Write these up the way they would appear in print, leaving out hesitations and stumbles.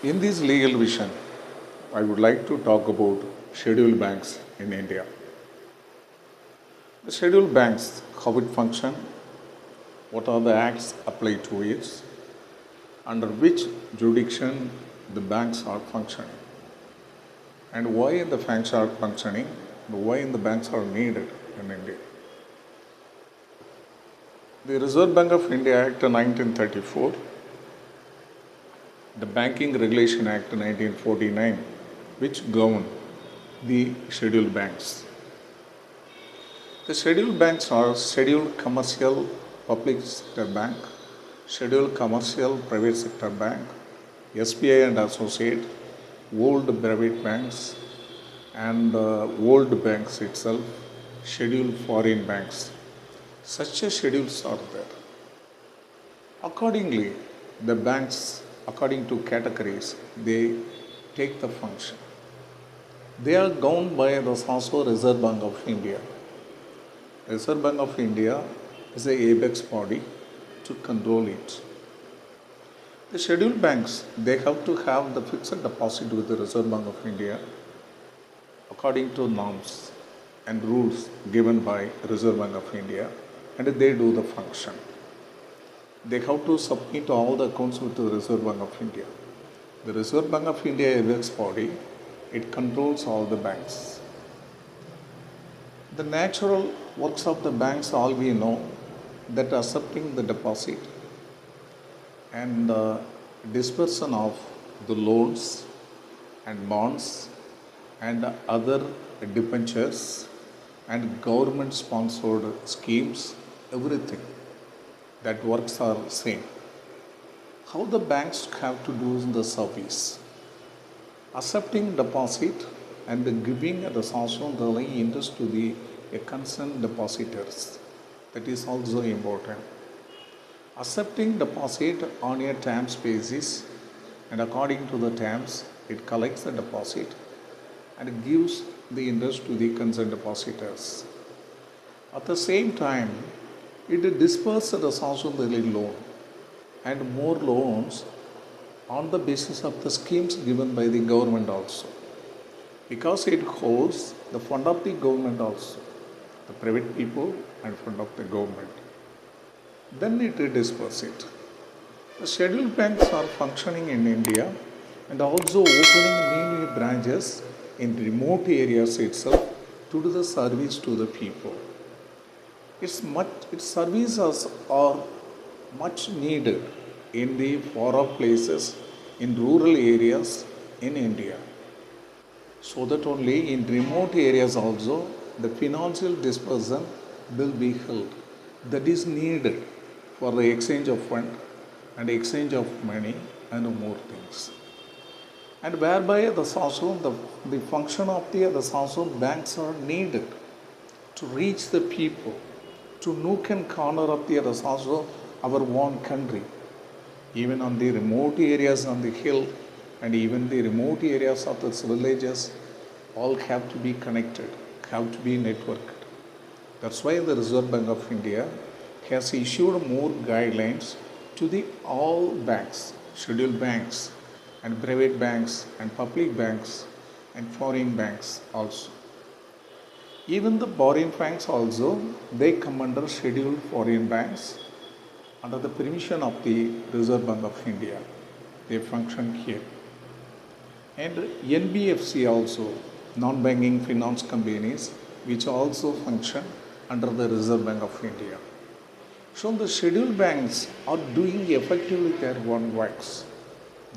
In this legal vision, I would like to talk about scheduled banks in India. The scheduled banks, how it function, what are the acts applied to it, under which jurisdiction the banks are functioning, and why the banks are functioning, and why the banks are needed in India. The Reserve Bank of India Act 1934, the Banking Regulation Act 1949, which govern the scheduled banks. The scheduled banks are scheduled commercial public sector bank, scheduled commercial private sector bank, SBI and associate, old private banks, and old banks itself, scheduled foreign banks. Such schedules are there. Accordingly, the banks, according to categories, they take the function. They are governed by the also Reserve Bank of India. Reserve Bank of India is a apex body to control it. The scheduled banks, they have to have the fixed deposit with the Reserve Bank of India according to norms and rules given by Reserve Bank of India, and they do the function. They have to submit all the accounts with the Reserve Bank of India. The Reserve Bank of India apex body, it controls all the banks. The natural works of the banks, all we know, that accepting the deposit and dispersion of the loans and bonds and other debentures and government sponsored schemes, everything that works are same. How the banks have to do the service? Accepting deposit and giving the sanction the interest to the concerned depositors. That is also important. Accepting deposit on a terms basis, and according to the terms, it collects the deposit and gives the interest to the concerned depositors. At the same time, it disperses the sanction the loan and more loans on the basis of the schemes given by the government also, because it holds the fund of the government also, the private people and fund of the government. Then it disperses it. The scheduled banks are functioning in India and also opening new branches in remote areas itself to do the service to the people. Its services are much needed in the far off places, in rural areas in India. So that only in remote areas also the financial dispersion will be held. That is needed for the exchange of fund and exchange of money and more things. And whereby the function of the social banks are needed to reach the people, to nook and corner of the also our own country, even on the remote areas on the hill and even the remote areas of the villages, all have to be connected, have to be networked. That's why the Reserve Bank of India has issued more guidelines to the all banks, scheduled banks and private banks and public banks and foreign banks also. Even the foreign banks also, they come under scheduled foreign banks under the permission of the Reserve Bank of India. They function here. And NBFC also, non-banking finance companies, which also function under the Reserve Bank of India. So the scheduled banks are doing effectively their own works.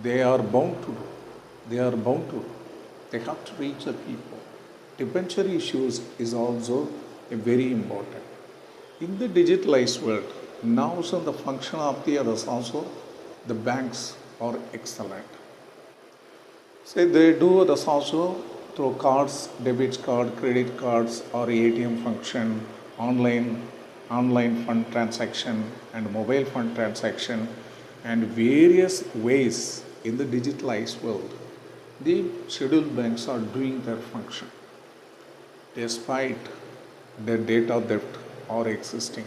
They are bound to do. They are bound to do. They have to reach the people. Debenture issues is also a very important. In the digitalized world, now so the function of the others also, the banks are excellent. Say they do this also through cards, debit card, credit cards, or ATM function, online fund transaction, and mobile fund transaction, and various ways in the digitalized world. The scheduled banks are doing their function despite their data theft or existing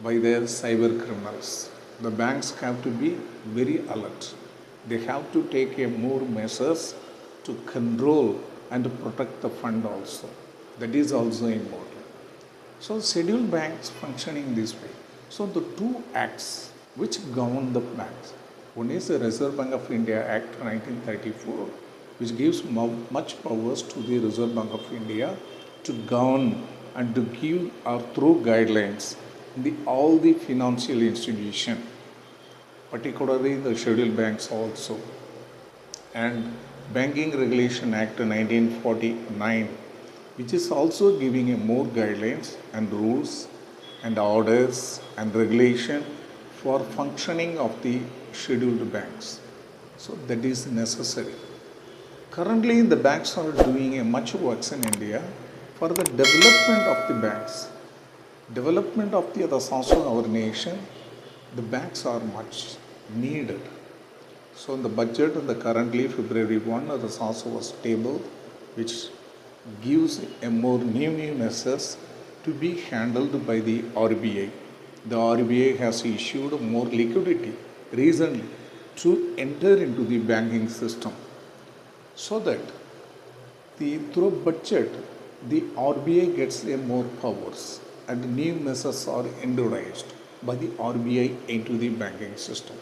by their cyber criminals. The banks have to be very alert. They have to take a more measures to control and to protect the fund also. That is also important. So scheduled banks functioning this way. So the two acts which govern the banks. One is the Reserve Bank of India Act 1934, which gives much powers to the Reserve Bank of India to govern and to give or through guidelines all the financial institution, particularly the scheduled banks also. And Banking Regulation Act 1949, which is also giving a more guidelines and rules and orders and regulation for functioning of the scheduled banks. So that is necessary. Currently, the banks are doing a much works in India for the development of the banks. Development of the others also our nation, the banks are much needed. So in the budget, the currently February 1, the also was tabled, which gives a more new measures to be handled by the RBI. The RBI has issued more liquidity recently to enter into the banking system, so that through budget the RBI gets a more powers and new measures are introduced by the RBI into the banking system.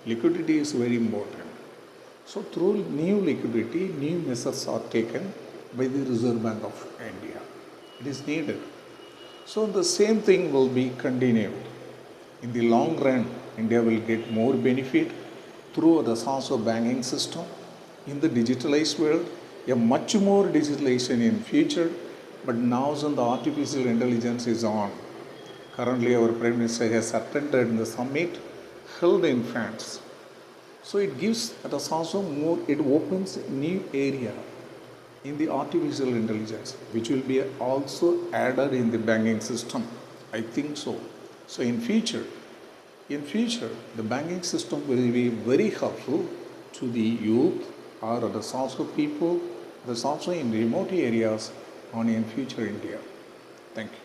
Liquidity is very important. So through new liquidity, new measures are taken by the Reserve Bank of India. It is needed. So the same thing will be continued. In the long run, India will get more benefit through the also banking system. In the digitalized world, a much more digitalization in future, but now the artificial intelligence is on. Currently, our Prime Minister has attended the summit held in France. So it gives us also more, it opens a new area in the artificial intelligence, which will be also added in the banking system. I think so. So in future, the banking system will be very helpful to the youth or the also people, the also in remote areas on in future India. Thank you.